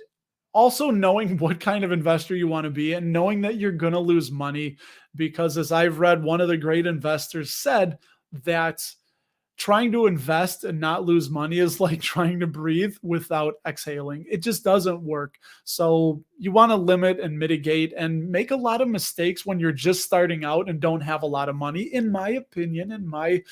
also knowing what kind of investor you want to be and knowing that you're going to lose money, because as I've read, one of the great investors said that trying to invest and not lose money is like trying to breathe without exhaling. It just doesn't work. So you want to limit and mitigate and make a lot of mistakes when you're just starting out and don't have a lot of money, in my opinion, in my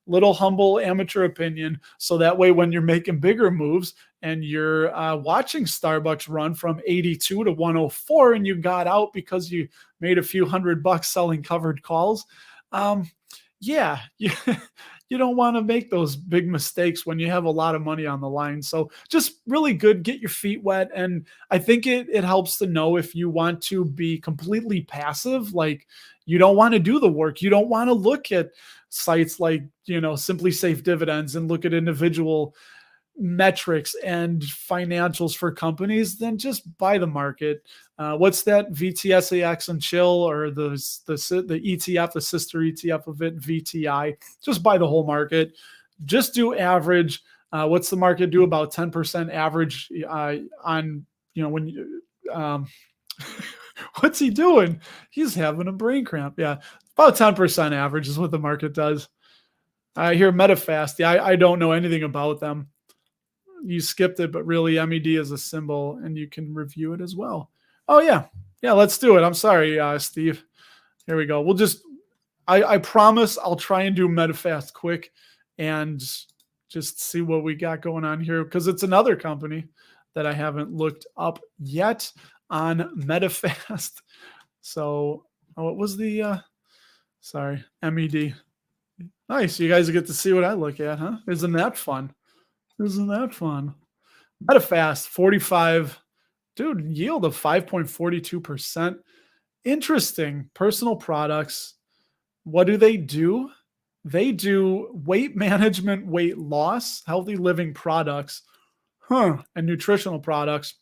little humble amateur opinion. So that way, when you're making bigger moves and you're watching Starbucks run from 82 to 104 and you got out because you made a few $100 selling covered calls, yeah, you don't want to make those big mistakes when you have a lot of money on the line. So just really good, get your feet wet. And I think it helps to know if you want to be completely passive, like you don't want to do the work. You don't want to look at sites like, Simply Safe Dividends and look at individual metrics and financials for companies, then just buy the market. What's that? VTSAX and chill, or the ETF, the sister ETF of it, VTI. Just buy the whole market. Just do average. What's the market do? About 10% average on, when you, what's he doing? He's having a brain cramp. Yeah. About 10% average is what the market does. I hear MetaFast. Yeah. I don't know anything about them. You skipped it, but really MED is a symbol and you can review it as well. Oh yeah. Yeah. Let's do it. I'm sorry, Steve. Here we go. We'll just, I promise I'll try and do MetaFast quick and just see what we got going on here. Cause it's another company that I haven't looked up yet on MetaFast. So what was the, sorry, MED. Nice. You guys get to see what I look at, huh? Isn't that fun? Isn't that fun? MetaFast, 45. Dude, yield of 5.42%. Interesting. Personal products. What do they do? They do weight management, weight loss, healthy living products, and nutritional products.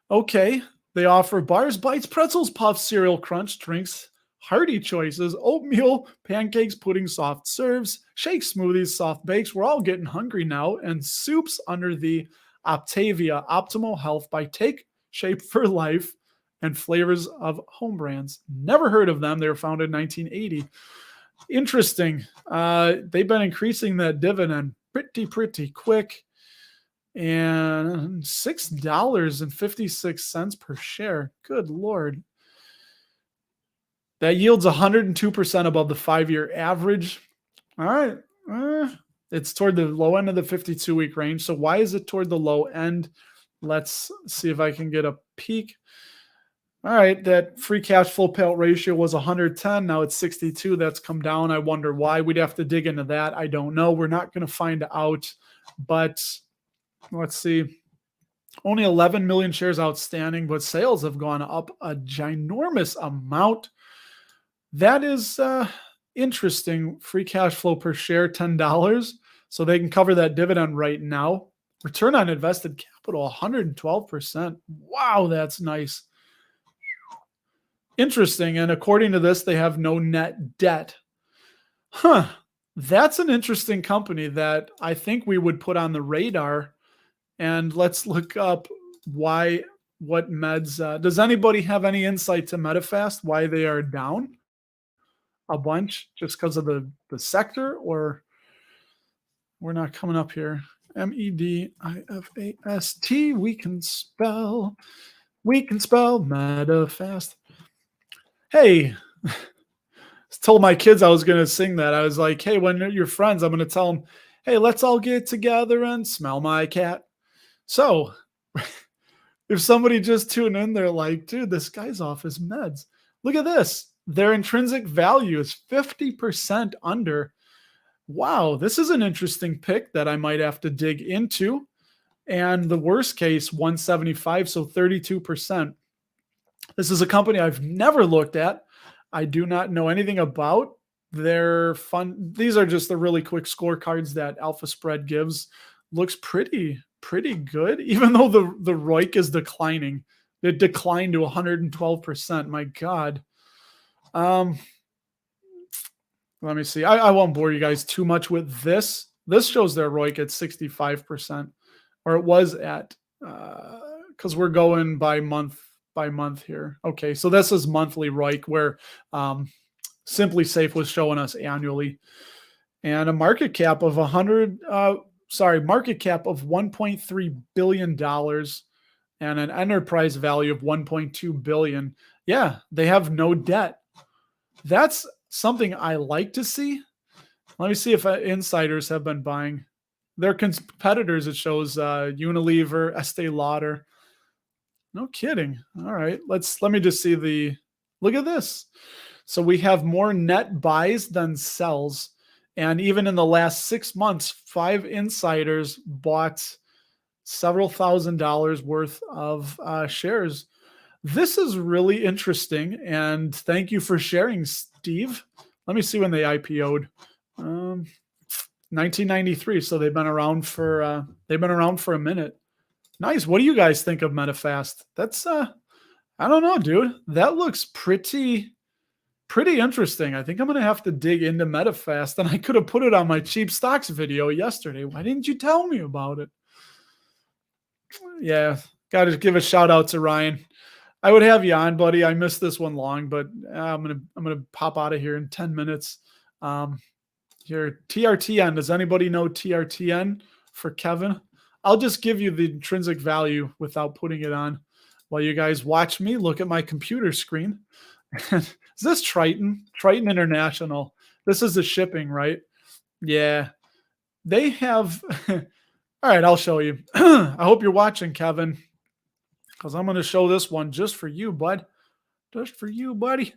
Okay. They offer bars, bites, pretzels, puffs, cereal, crunch, drinks, hearty choices, oatmeal, pancakes, pudding, soft serves, shakes, smoothies, soft bakes. We're all getting hungry now. And soups under the Optavia Optimal Health by Take Shape for Life and flavors of home brands. Never heard of them. They were founded in 1980. Interesting. They've been increasing that dividend pretty quick. And $6.56 per share. Good Lord. That yields 102% above the 5-year average. All right. It's toward the low end of the 52-week range. So why is it toward the low end? Let's see if I can get a peek. All right. That free cash flow payout ratio was 110. Now it's 62. That's come down. I wonder why. We'd have to dig into that. I don't know. We're not going to find out. But let's see. Only 11 million shares outstanding, but sales have gone up a ginormous amount. That is interesting. Free cash flow per share, $10. So they can cover that dividend right now. Return on invested capital, 112%. Wow, that's nice. Interesting. And according to this, they have no net debt. That's an interesting company that I think we would put on the radar. And let's look up what meds. Does anybody have any insight to Medifast, why they are down a bunch just because of the sector, or we're not coming up here? Medifast. We can spell Medifast. Hey, told my kids I was going to sing that. I was like, hey, when you're friends, I'm going to tell them, hey, let's all get together and smell my cat. So if somebody just tuned in, they're like, dude, this guy's off his meds. Look at this. Their intrinsic value is 50% under. Wow, this is an interesting pick that I might have to dig into. And the worst case, 175, so 32%. This is a company I've never looked at. I do not know anything about. They're fun. These are just the really quick scorecards that Alpha Spread gives. Looks pretty good, even though the ROIC is declining. It declined to 112%. My God. Let me see. I won't bore you guys too much with this. This shows their ROIC at 65%, or it was at, because we're going by month here. Okay, so this is monthly ROIC, where Simply Safe was showing us annually, and a market cap of market cap of $1.3 billion and an enterprise value of $1.2 billion. Yeah, they have no debt. That's something I like to see. Let me see if insiders have been buying. Their competitors, it shows Unilever, Estee Lauder. No kidding. All right, let me just see look at this. So we have more net buys than sells. And even in the last 6 months, 5 insiders bought several $1,000s worth of shares. This is really interesting. And thank you for sharing, Steve. Let me see when they IPO'd. 1993. So they've been around for a minute. Nice. What do you guys think of Medifast? That's I don't know, dude. That looks pretty interesting. I think I'm going to have to dig into Medifast, and I could have put it on my cheap stocks video yesterday. Why didn't you tell me about it? Yeah, got to give a shout out to Ryan. I would have you on, buddy. I missed this one long, but I'm gonna pop out of here in 10 minutes. Here, TRTN. Does anybody know TRTN for Kevin? I'll just give you the intrinsic value without putting it on while you guys watch me look at my computer screen. Is this Triton? Triton International. This is the shipping, right? Yeah. They have. All right, I'll show you. I hope you're watching, Kevin, because I'm going to show this one just for you, bud. Just for you, buddy.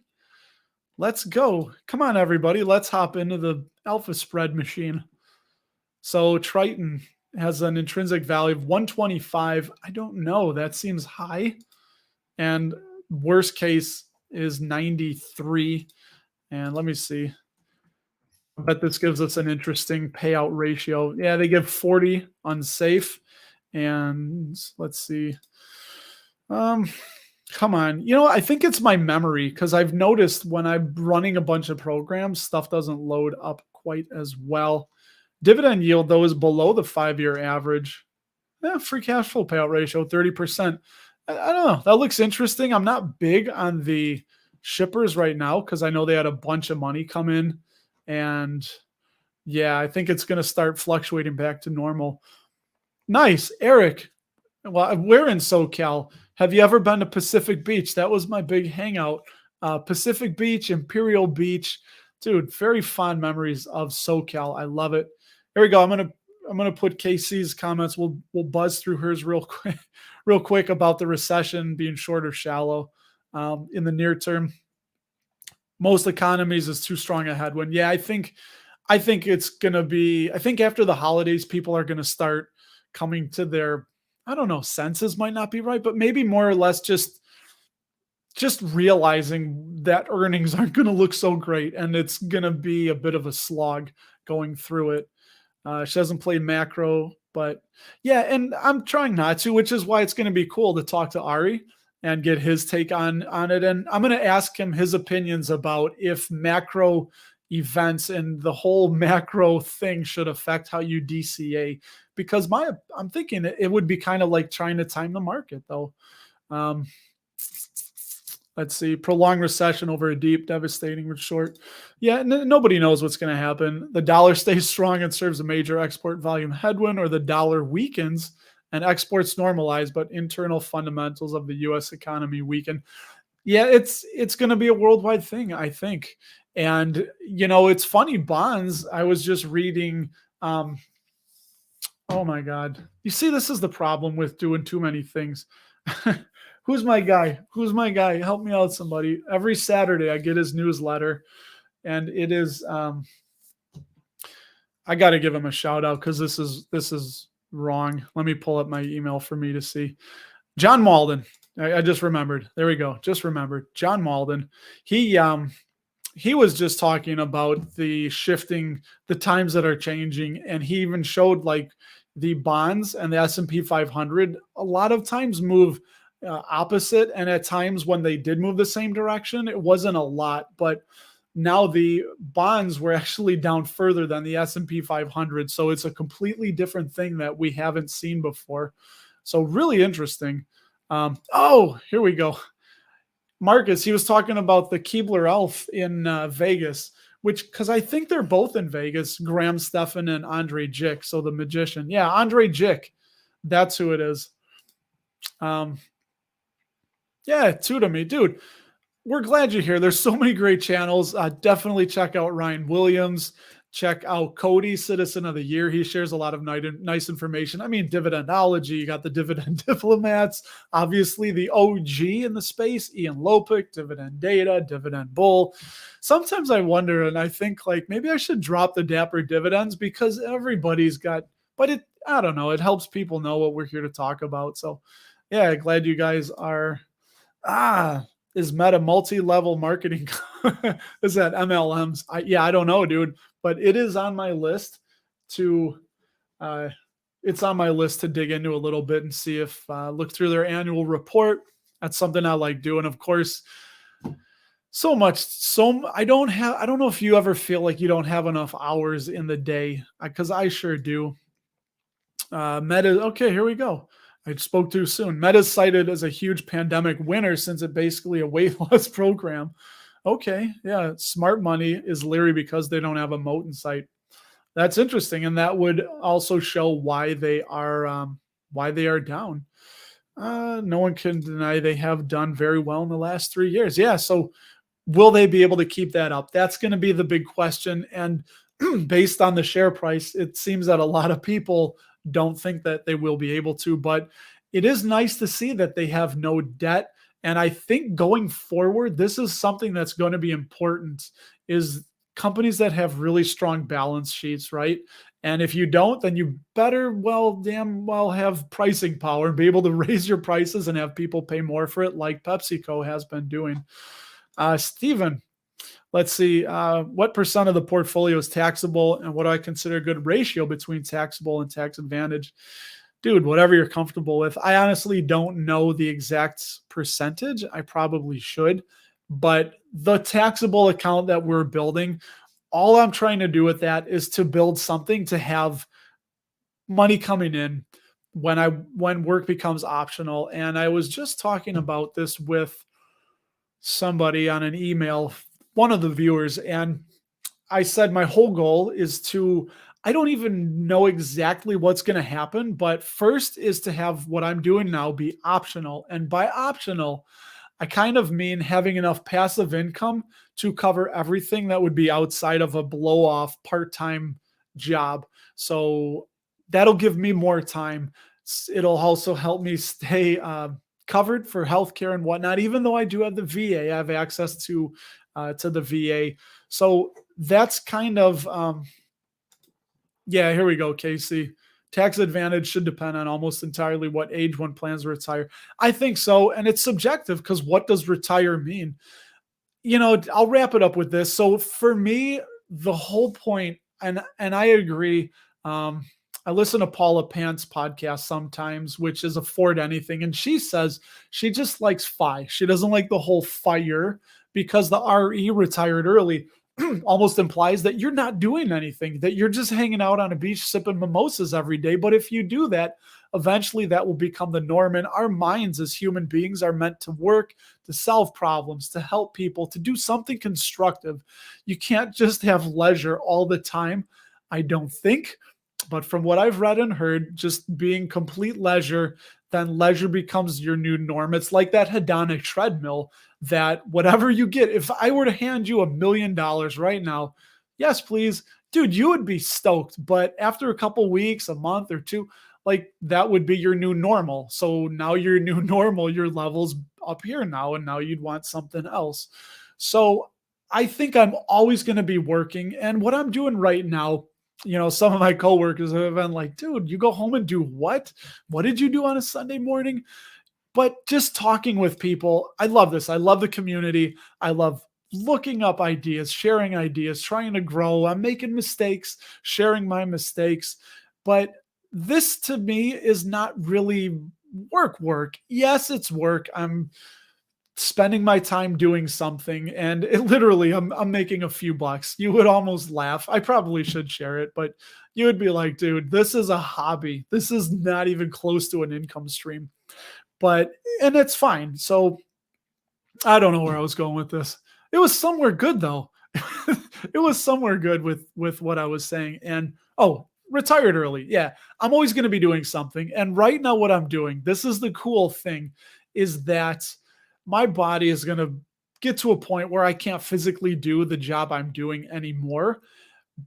Let's go. Come on, everybody. Let's hop into the Alpha Spread machine. So Triton has an intrinsic value of 125. I don't know. That seems high. And worst case is 93. And let me see. I bet this gives us an interesting payout ratio. Yeah, they give 40 unsafe. And let's see. Um, Come on. I think it's my memory because I've noticed when I'm running a bunch of programs, stuff doesn't load up quite as well. Dividend yield, though, is below the 5-year average. Free cash flow payout ratio, 30%. I don't know. That looks interesting. I'm not big on the shippers right now because I know they had a bunch of money come in. And yeah, I think it's going to start fluctuating back to normal. Nice. Eric, well, we're in SoCal. Have you ever been to Pacific Beach? That was my big hangout. Pacific Beach, Imperial Beach, dude. Very fond memories of SoCal. I love it. Here we go. I'm gonna put KC's comments. We'll buzz through hers real quick, real quick about the recession being short or shallow in the near term. Most economies is too strong a headwind. Yeah, I think it's gonna be. I think after the holidays, people are gonna start coming to their, I don't know, senses might not be right, but maybe more or less just realizing that earnings aren't going to look so great and it's going to be a bit of a slog going through it. She doesn't play macro, but yeah, and I'm trying not to, which is why it's going to be cool to talk to Ari and get his take on it. And I'm going to ask him his opinions about if macro events and the whole macro thing should affect how you DCA, because I'm thinking it would be kind of like trying to time the market though. Um, let's see, prolonged recession over a deep, devastating or short. Yeah, nobody knows what's going to happen. The dollar stays strong and serves a major export volume headwind, or the dollar weakens and exports normalize, but internal fundamentals of the U.S. economy weaken. Yeah, it's going to be a worldwide thing, I think. And it's funny. Bonds. I was just reading. Oh my God! You see, this is the problem with doing too many things. Who's my guy? Who's my guy? Help me out, somebody. Every Saturday, I get his newsletter, and it is. I got to give him a shout out because this is wrong. Let me pull up my email for me to see. John Malden. I just remembered. There we go. Just remembered. John Malden. He was just talking about the shifting, the times that are changing, and he even showed like the bonds and the S&P 500 a lot of times move opposite, and at times when they did move the same direction, it wasn't a lot, but now the bonds were actually down further than the S&P 500, so it's a completely different thing that we haven't seen before. So really interesting. Here we go. Marcus, he was talking about the Keebler Elf in Vegas, because I think they're both in Vegas, Graham Stephan and Andre Jick. So the magician. Yeah, Andre Jick. That's who it is. Yeah, two to me. Dude, we're glad you're here. There's so many great channels. Definitely check out Ryan Williams. Check out Cody, Citizen of the Year. He shares a lot of nice information. I mean, Dividendology, you got the Dividend Diplomats, obviously the OG in the space, Ian Lopic, Dividend Data, Dividend Bull. Sometimes I wonder, and I think like maybe I should drop the Dapper dividends because everybody's got, but I don't know, it helps people know what we're here to talk about. So yeah, glad you guys are, is Meta multi-level marketing? Is that MLMs? I don't know, dude, but it is on my list to, it's on my list to dig into a little bit and see if, look through their annual report. That's something I like doing. Of course, I don't know if you ever feel like you don't have enough hours in the day, because I sure do. Meta. Okay, here we go. I spoke too soon. Meta's cited as a huge pandemic winner since it's basically a weight loss program. Okay, yeah, smart money is leery because they don't have a moat in sight. That's interesting, and that would also show why they are down. No one can deny they have done very well in the last 3 years. Yeah, so will they be able to keep that up? That's going to be the big question. And based on the share price, it seems that a lot of people don't think that they will be able to, but it is nice to see that they have no debt. And I think going forward, this is something that's going to be important, is companies that have really strong balance sheets, right? And if you don't, then you better damn well have pricing power and be able to raise your prices and have people pay more for it, like PepsiCo has been doing. Steven, Let's see. What percent of the portfolio is taxable, and what do I consider a good ratio between taxable and tax advantage? Dude, whatever you're comfortable with. I honestly don't know the exact percentage. I probably should, but the taxable account that we're building, all I'm trying to do with that is to build something to have money coming in when work becomes optional. And I was just talking about this with somebody on an email, one of the viewers, and I said my whole goal is to, I don't even know exactly what's going to happen, but first is to have what I'm doing now be optional. And by optional, I kind of mean having enough passive income to cover everything that would be outside of a blow off part-time job. So that'll give me more time. It'll also help me stay covered for healthcare and whatnot. Even though I do have the VA, I have access to the VA. So that's kind of yeah, here we go, Casey. Tax advantage should depend on almost entirely what age one plans to retire. I think so. And it's subjective because what does retire mean? I'll wrap it up with this. So for me, the whole point, and I agree. I listen to Paula Pant's podcast sometimes, which is Afford Anything, and she says she just likes FI. She doesn't like the whole FIRE because the RE retired early almost implies that you're not doing anything, that you're just hanging out on a beach sipping mimosas every day. But if you do that, eventually that will become the norm. And our minds as human beings are meant to work, to solve problems, to help people, to do something constructive. You can't just have leisure all the time, I don't think. But from what I've read and heard, just being complete leisure, then leisure becomes your new norm. It's like that hedonic treadmill that whatever you get, if I were to hand you $1 million right now, yes, please, dude, you would be stoked. But after a couple weeks, a month or two, like that would be your new normal. So now your new normal, your level's up here now, and now you'd want something else. So I think I'm always going to be working. And what I'm doing right now, some of my coworkers have been like, dude, you go home and do what? What did you do on a Sunday morning? But just talking with people, I love this. I love the community. I love looking up ideas, sharing ideas, trying to grow. I'm making mistakes, sharing my mistakes. But this to me is not really work. Yes, it's work. I'm spending my time doing something, and it literally I'm making a few bucks. You would almost laugh. I probably should share it, but you would be like, dude, this is a hobby. This is not even close to an income stream. And it's fine. So I don't know where I was going with this. It was somewhere good though. It was somewhere good with what I was saying. And retired early. Yeah. I'm always going to be doing something. And right now what I'm doing, this is the cool thing, is that my body is going to get to a point where I can't physically do the job I'm doing anymore,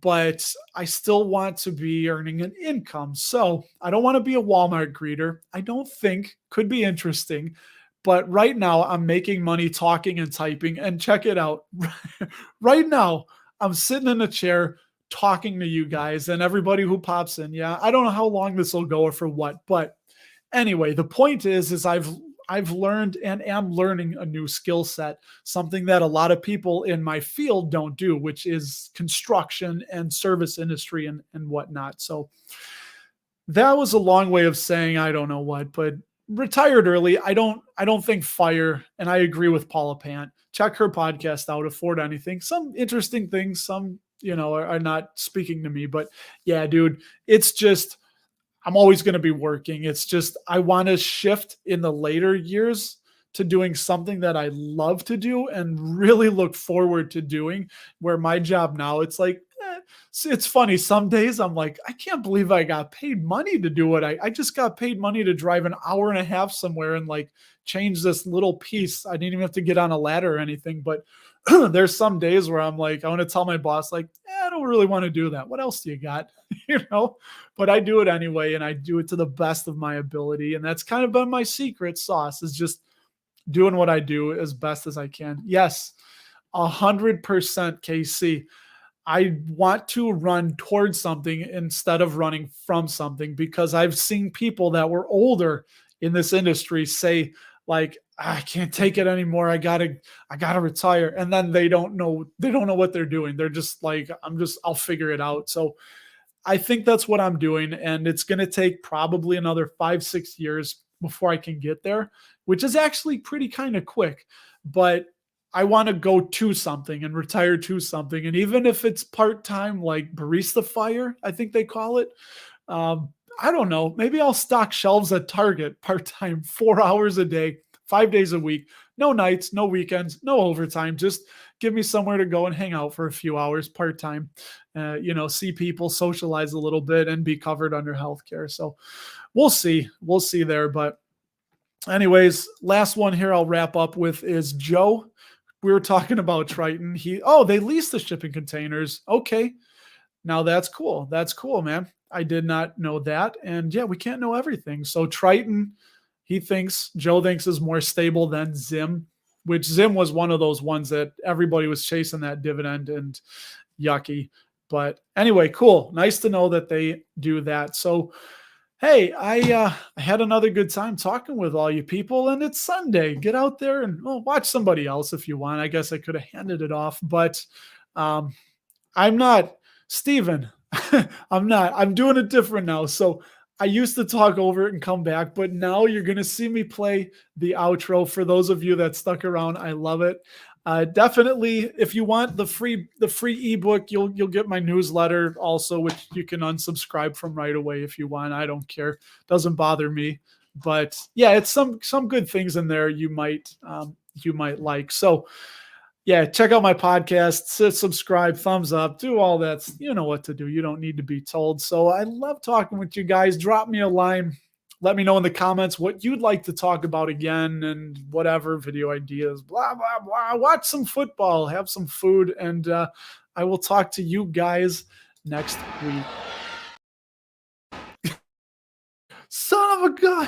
but I still want to be earning an income. So I don't want to be a Walmart greeter. I don't think could be interesting, but right now I'm making money talking and typing, and check it out. Right now I'm sitting in a chair talking to you guys and everybody who pops in. Yeah. I don't know how long this will go or for what, but anyway, the point is I've learned and am learning a new skill set, something that a lot of people in my field don't do, which is construction and service industry and whatnot. So that was a long way of saying, I don't know what, but retired early. I don't think FIRE, and I agree with Paula Pant. Check her podcast out, Afford Anything. Some interesting things, some, are not speaking to me, but yeah, dude, it's just, I'm always going to be working. It's just, I want to shift in the later years to doing something that I love to do and really look forward to doing, where my job now, it's like, it's funny. Some days I'm like, I can't believe I got paid money to do it. I just got paid money to drive an hour and a half somewhere and like change this little piece. I didn't even have to get on a ladder or anything, but there's some days where I'm like, I want to tell my boss, like, I don't really want to do that. What else do you got? But I do it anyway. And I do it to the best of my ability. And that's kind of been my secret sauce, is just doing what I do as best as I can. Yes, 100% KC. I want to run towards something instead of running from something, because I've seen people that were older in this industry say, like, I can't take it anymore. I gotta retire. And then they don't know what they're doing. They're just like, I'll figure it out. So I think that's what I'm doing. And it's going to take probably another 5, 6 years before I can get there, which is actually pretty kind of quick. But I want to go to something and retire to something. And even if it's part time, like barista fire, I think they call it. Um, I don't know. Maybe I'll stock shelves at Target part time, 4 hours a day, 5 days a week, no nights, no weekends, no overtime. Just give me somewhere to go and hang out for a few hours part time. See people, socialize a little bit, and be covered under healthcare. So we'll see. We'll see there. But, anyways, last one here I'll wrap up with is Joe. We were talking about Triton. They lease the shipping containers. Okay. Now that's cool. That's cool, man. I did not know that. And yeah, we can't know everything. So Triton, Joe thinks is more stable than Zim, which Zim was one of those ones that everybody was chasing that dividend and yucky. But anyway, cool. Nice to know that they do that. So, hey, I had another good time talking with all you people, and it's Sunday. Get out there and watch somebody else if you want. I guess I could have handed it off, but I'm not Steven. I'm not. I'm doing it different now. So I used to talk over it and come back, but now you're going to see me play the outro. For those of you that stuck around, I love it. Definitely, if you want the free ebook, you'll get my newsletter also, which you can unsubscribe from right away if you want. I don't care; doesn't bother me. But yeah, it's some good things in there you might like. So yeah, check out my podcast, subscribe, thumbs up, do all that. You know what to do. You don't need to be told. So I love talking with you guys. Drop me a line. Let me know in the comments what you'd like to talk about again and whatever video ideas, blah, blah, blah. Watch some football, have some food, and I will talk to you guys next week. Son of a gun.